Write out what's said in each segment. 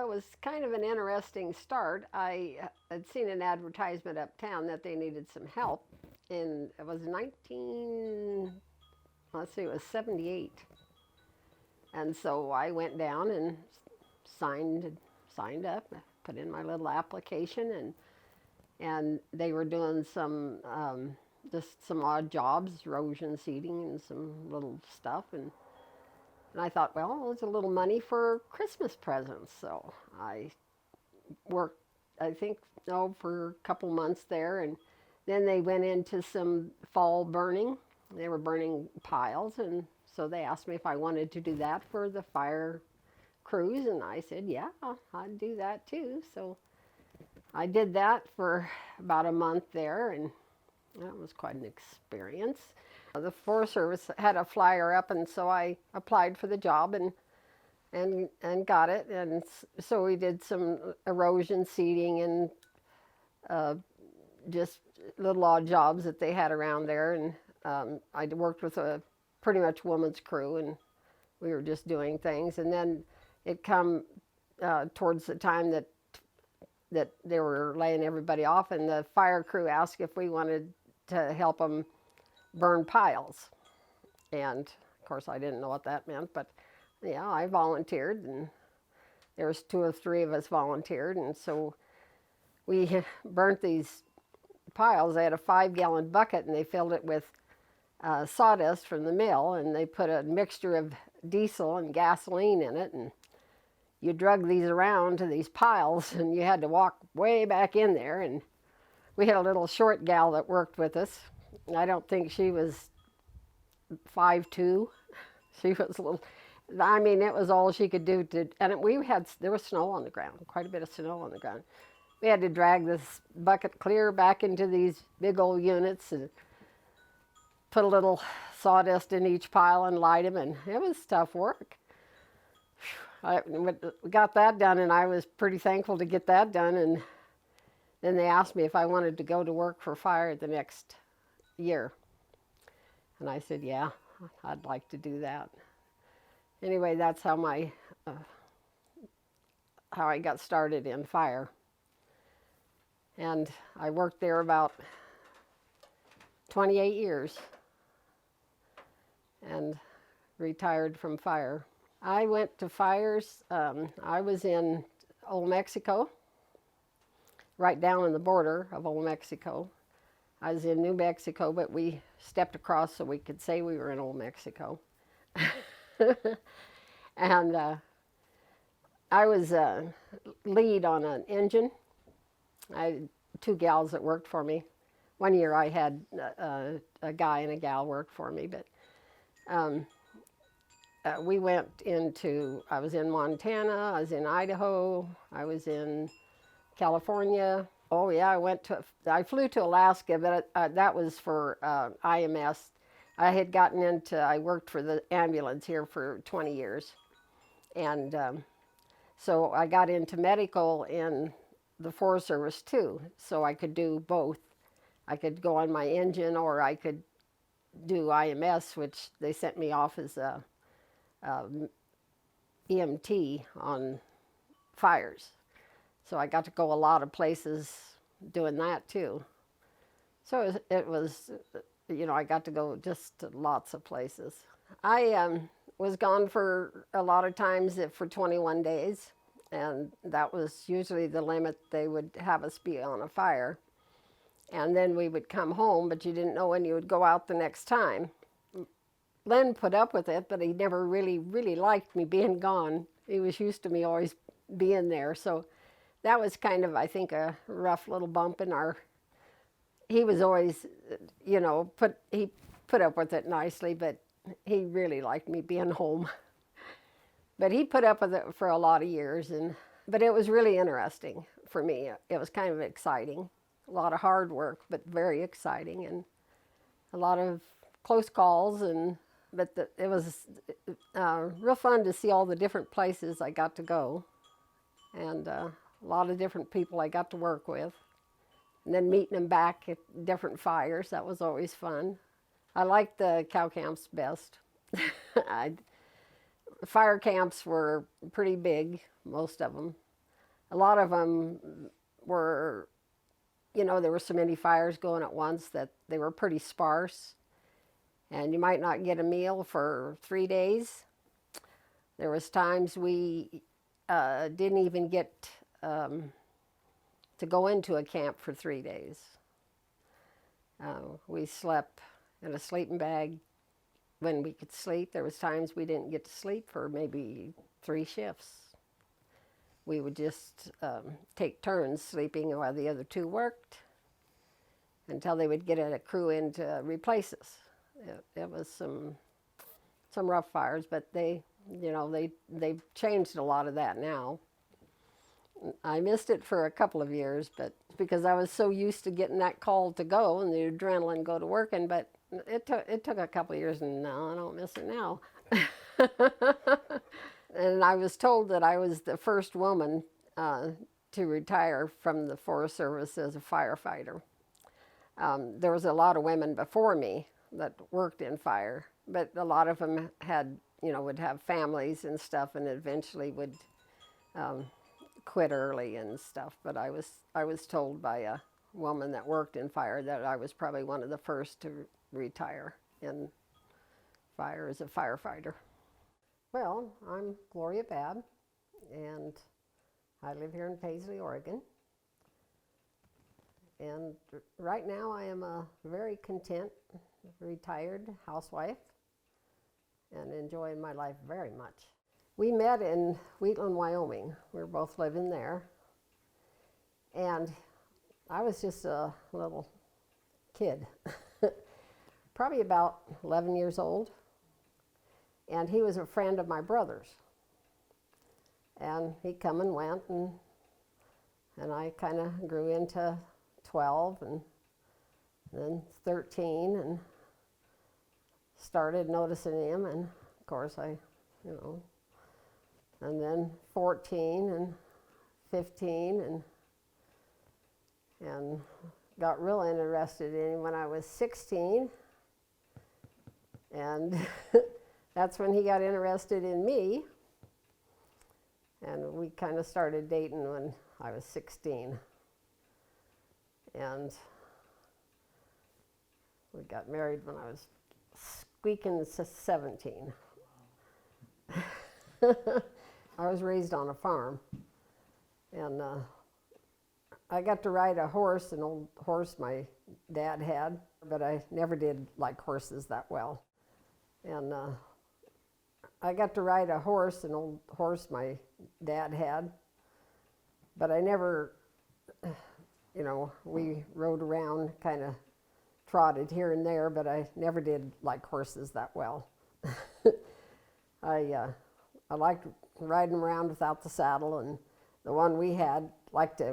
it was kind of an interesting start. I had seen an advertisement uptown that they needed some help. In it was 19, let's see, it was 78. And so I went down and signed up, put in my little application, and they were doing some just some odd jobs, erosion seeding and some little stuff, and I thought, well, it's a little money for Christmas presents. So I worked, I think, no, for a couple months there, and then they went into some fall burning. They were burning piles, and so they asked me if I wanted to do that for the fire crews, and I said, yeah, I'd do that too. So I did that for about a month there, and that was quite an experience. The Forest Service had a flyer up, and so I applied for the job and got it. And so we did some erosion seeding and just little odd jobs that they had around there. And I worked with a pretty much woman's crew, and we were just doing things. And then it come towards the time that they were laying everybody off, and the fire crew asked if we wanted to help them burn piles. And of course I didn't know what that meant, but yeah, I volunteered, and there was 2 or 3 of us volunteered, and so we burnt these piles. They had a 5-gallon bucket, and they filled it with sawdust from the mill, and they put a mixture of diesel and gasoline in it, and you drug these around to these piles, and you had to walk way back in there. And we had a little short gal that worked with us. I don't think she was 5'2". She was a little, I mean, it was all she could do to, and there was snow on the ground, quite a bit of snow on the ground. We had to drag this bucket clear back into these big old units and put a little sawdust in each pile and light them, and it was tough work. We got that done, and I was pretty thankful to get that done. And then they asked me if I wanted to go to work for fire the next year, and I said, yeah, I'd like to do that. Anyway, that's how I got started in fire, and I worked there about 28 years and retired from fire. I went to fires. I was in Old Mexico, right down on the border of Old Mexico. I was in New Mexico, but we stepped across so we could say we were in Old Mexico. And I was lead on an engine. I had 2 gals that worked for me. One year I had a guy and a gal work for me, but we went into, I was in Montana, I was in Idaho, I was in California. Oh yeah, I flew to Alaska, but that was for IMS. I worked for the ambulance here for 20 years. And so I got into medical in the Forest Service too. So I could do both. I could go on my engine, or I could do IMS, which they sent me off as a EMT on fires. So I got to go a lot of places doing that too. So it was, I got to go just to lots of places. I was gone for a lot of times for 21 days, and that was usually the limit they would have us be on a fire. And then we would come home, but you didn't know when you would go out the next time. Len put up with it, but he never really, really liked me being gone. He was used to me always being there. So that was kind of, I think, a rough little bump in our... He was always, he put up with it nicely, but he really liked me being home. But he put up with it for a lot of years, but it was really interesting for me. It was kind of exciting. A lot of hard work, but very exciting, and a lot of close calls, but it was real fun to see all the different places I got to go, and a lot of different people I got to work with, and then meeting them back at different fires. That was always fun. I liked the cow camps best. Fire camps were pretty big, most of them, A lot of them were, there were so many fires going at once that they were pretty sparse, and you might not get a meal for 3 days. There was times we didn't even get to go into a camp for 3 days. We slept in a sleeping bag when we could sleep. There was times we didn't get to sleep for maybe 3 shifts. We would just take turns sleeping while the other 2 worked until they would get a crew in to replace us. It was some rough fires, but they've changed a lot of that now. I missed it for a couple of years, but because I was so used to getting that call to go and the adrenaline go to working, but it took a couple of years, and no, I don't miss it now. And I was told that I was the first woman to retire from the Forest Service as a firefighter. There was a lot of women before me that worked in fire, but a lot of them would have families and stuff, and eventually would quit early and stuff. But I was told by a woman that worked in fire that I was probably one of the first to retire in fire as a firefighter. Well, I'm Gloria Babb, and I live here in Paisley, Oregon. And right now I am a very content, retired housewife and enjoying my life very much. We met in Wheatland, Wyoming. We were both living there. And I was just a little kid, probably about 11 years old. And he was a friend of my brother's. And he come and went, and I kind of grew into 12 and then 13 and started noticing him, and of course and then 14 and 15 and got real interested in him when I was 16, and that's when he got interested in me, and we kind of started dating when I was 16, and we got married when I was squeaking 17. I was raised on a farm, and I got to ride a horse, an old horse my dad had, but I never did like horses that well. And I got to ride a horse, an old horse my dad had, but I never, we rode around, kind of trotted here and there, but I never did like horses that well. I liked riding around without the saddle, and the one we had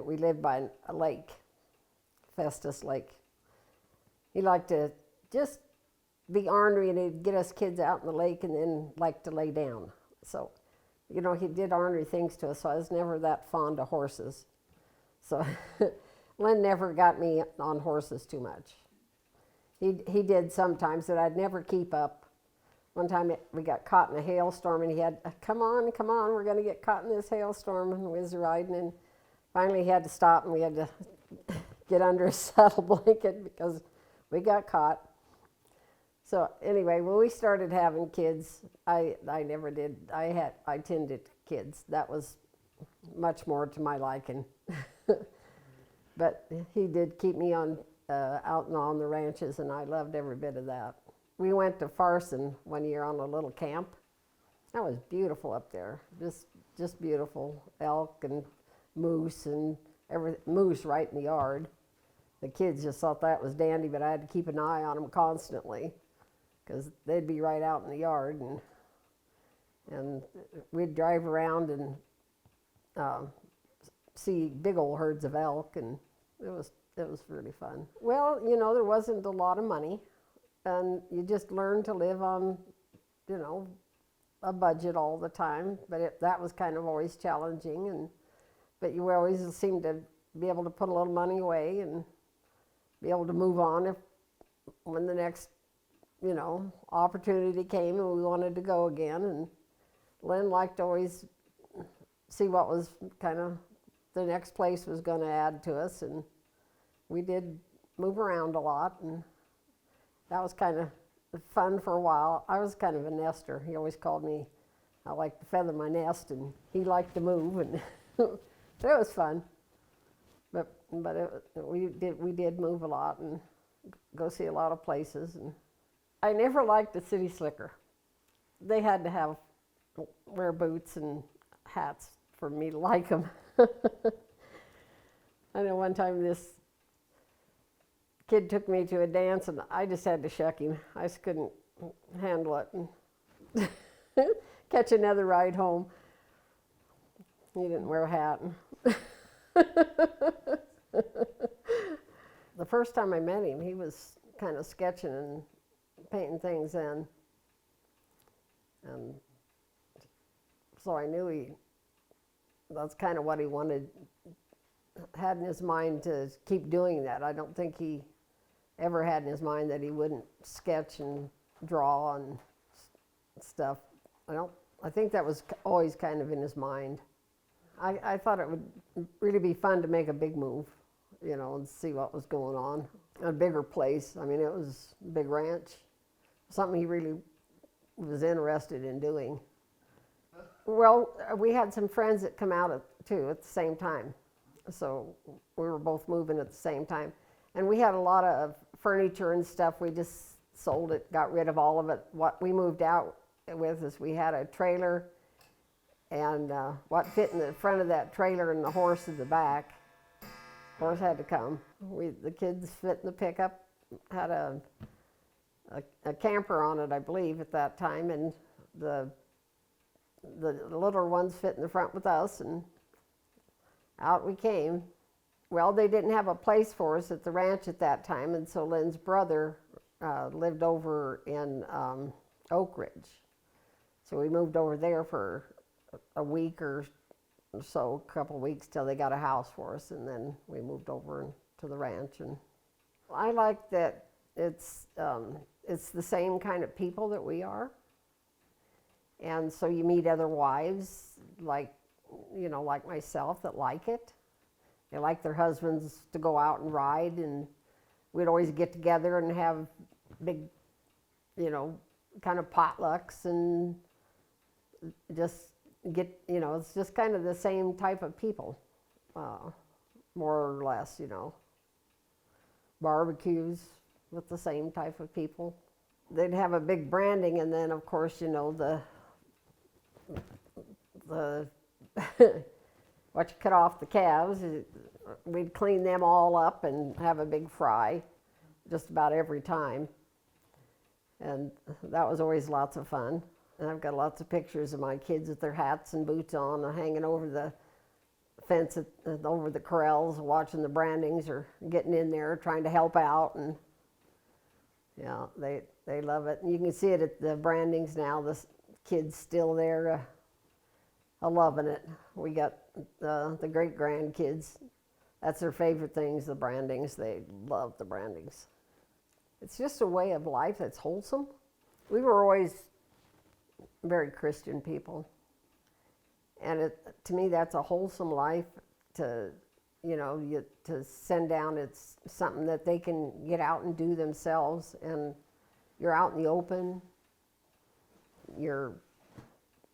we lived by a lake, Festus Lake. He liked to just be ornery, and he'd get us kids out in the lake and then like to lay down. So, he did ornery things to us, so I was never that fond of horses. So Lynn never got me on horses too much. He did sometimes, that I'd never keep up. One time we got caught in a hailstorm, and he had, come on, we're going to get caught in this hailstorm, and we was riding, and finally he had to stop, and we had to get under a saddle blanket because we got caught. So anyway, when we started having kids, I never did. I tended kids. That was much more to my liking. But he did keep me out and on the ranches, and I loved every bit of that. We went to Farson one year on a little camp. That was beautiful up there, just beautiful. Elk and moose and moose right in the yard. The kids just thought that was dandy, but I had to keep an eye on them constantly because they'd be right out in the yard, and we'd drive around and see big old herds of elk, and it was really fun. Well, there wasn't a lot of money. And you just learn to live on, a budget all the time. But that was kind of always challenging. But you always seemed to be able to put a little money away and be able to move on when the next, opportunity came and we wanted to go again. And Lynn liked to always see what was kind of the next place was going to add to us, and we did move around a lot, and that was kind of fun for a while. I was kind of a nester. He always called me, I liked to feather my nest, and he liked to move, and it was fun. But we did move a lot and go see a lot of places. And I never liked the city slicker. They had to wear boots and hats for me to like them. I know one time this kid took me to a dance, and I just had to shuck him. I just couldn't handle it and catch another ride home. He didn't wear a hat. The first time I met him, he was kind of sketching and painting things in. And so I knew that's kind of what he had in his mind, to keep doing that. I don't think he ever had in his mind that he wouldn't sketch and draw and stuff. I think that was always kind of in his mind. I thought it would really be fun to make a big move, and see what was going on. A bigger place. I mean, it was a big ranch, something he really was interested in doing. Well, we had some friends that come out too at the same time. So we were both moving at the same time. And we had a lot of furniture and stuff. We just sold it, got rid of all of it. What we moved out with is we had a trailer, and what fit in the front of that trailer and the horse in the back. Horse had to come. The kids fit in the pickup, had a camper on it, I believe, at that time, and the littler ones fit in the front with us, and out we came. Well, they didn't have a place for us at the ranch at that time, and so Lynn's brother lived over in Oak Ridge. So we moved over there for a week or so, a couple of weeks, till they got a house for us, and then we moved over to the ranch. And I like that it's the same kind of people that we are, and so you meet other wives like myself that like it. They like their husbands to go out and ride, and we'd always get together and have big, kind of potlucks, and just it's just kind of the same type of people, more or less, barbecues with the same type of people. They'd have a big branding, and then of course, the what you cut off the calves, we'd clean them all up and have a big fry just about every time. And that was always lots of fun. And I've got lots of pictures of my kids with their hats and boots on, hanging over the fence, over the corrals, watching the brandings, or getting in there, trying to help out. And yeah, they love it. And you can see it at the brandings now. The kids still there, loving it. We got the great grandkids. That's their favorite things, the brandings. They love the brandings. It's just a way of life that's wholesome. We were always very Christian people, and to me that's a wholesome life. To to send down, it's something that they can get out and do themselves, and you're out in the open.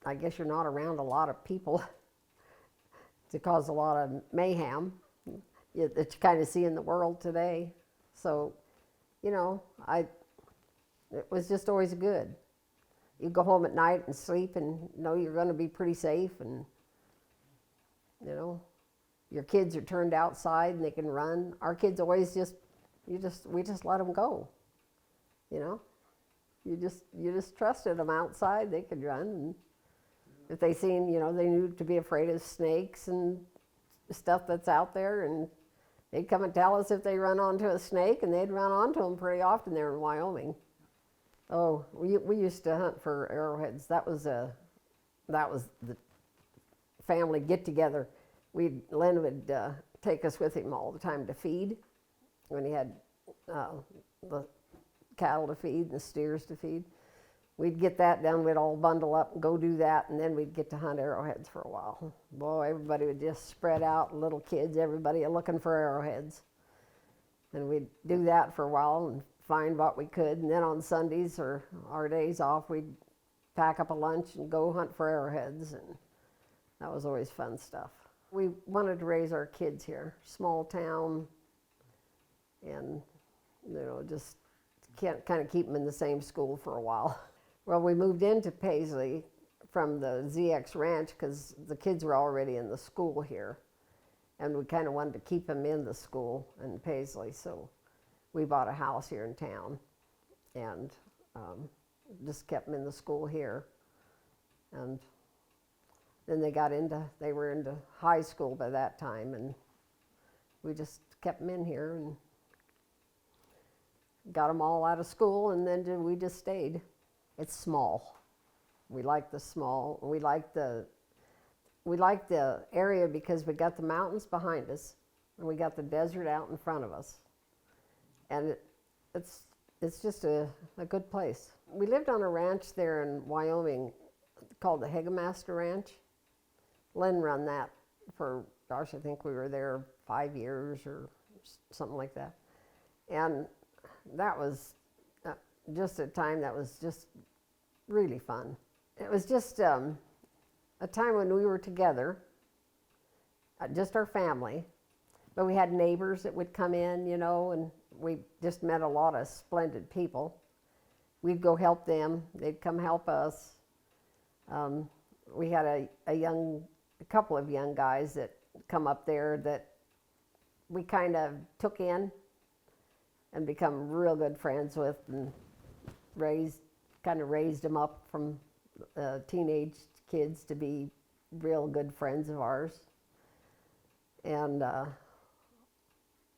I guess you're not around a lot of people to cause a lot of mayhem that you kind of see in the world today. So, it was just always good. You go home at night and sleep and know you're going to be pretty safe, and your kids are turned outside and they can run. Our kids always we just let them go. You just trusted them outside, they could run. And if they seen, they knew to be afraid of snakes and stuff that's out there, and they'd come and tell us if they run onto a snake, and they'd run onto them pretty often there in Wyoming. Oh, we used to hunt for arrowheads. That was the family get together. Lynn would take us with him all the time to feed, when he had the cattle to feed and the steers to feed. we'd get that done, we'd all bundle up and go do that, and then we'd get to hunt arrowheads for a while. Boy, everybody would just spread out, little kids, everybody looking for arrowheads. And we'd do that for a while and find what we could, and then on Sundays or our days off, we'd pack up a lunch and go hunt for arrowheads, and that was always fun stuff. We wanted to raise our kids here, small town, and just can't kind of keep them in the same school for a while. Well, we moved into Paisley from the ZX Ranch because the kids were already in the school here, and we kind of wanted to keep them in the school in Paisley, so we bought a house here in town and just kept them in the school here. And then they were into high school by that time, and we just kept them in here and got them all out of school, and then we just stayed. It's small. We like the small. We like the area because we got the mountains behind us, and we got the desert out in front of us, and it's just a good place. We lived on a ranch there in Wyoming called the Hegamaster Ranch. Len run that for, gosh, I think we were there 5 years or something like that. And that was just a time that was just really fun. It was just a time when we were together, just our family, but we had neighbors that would come in, and we just met a lot of splendid people. We'd go help them, they'd come help us. We had a couple of young guys that come up there that we kind of took in and become real good friends with, and raised them up from teenage kids to be real good friends of ours. And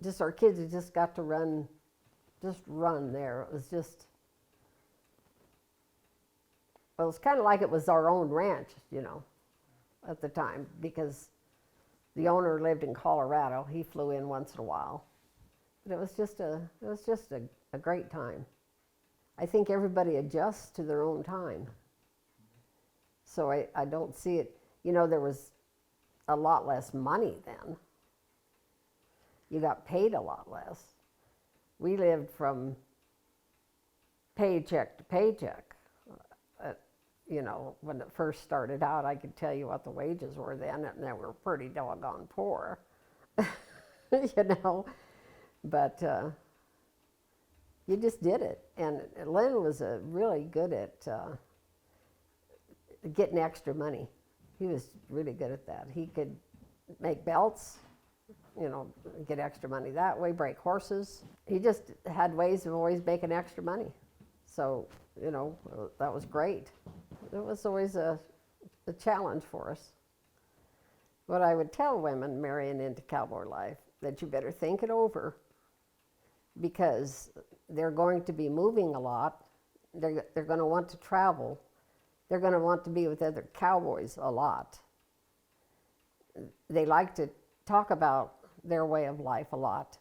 just our kids had just got to run there. It was kind of like it was our own ranch, at the time, because the owner lived in Colorado. He flew in once in a while. But it was just a great time. I think everybody adjusts to their own time. So I don't see it, there was a lot less money then. You got paid a lot less. We lived from paycheck to paycheck. When it first started out, I could tell you what the wages were then, and they were pretty doggone poor, But you just did it. And Len was really good at getting extra money. He was really good at that. He could make belts, get extra money that way, break horses. He just had ways of always making extra money. So, that was great. It was always a challenge for us. But I would tell women marrying into cowboy life that you better think it over, because they're going to be moving a lot. They're going to want to travel. They're going to want to be with other cowboys a lot. They like to talk about their way of life a lot.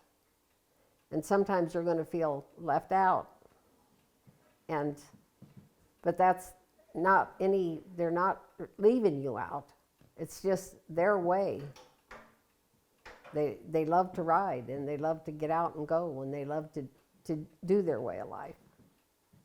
And sometimes they're going to feel left out. But that's not they're not leaving you out. It's just their way. They love to ride, and they love to get out and go, and they love to do their way of life.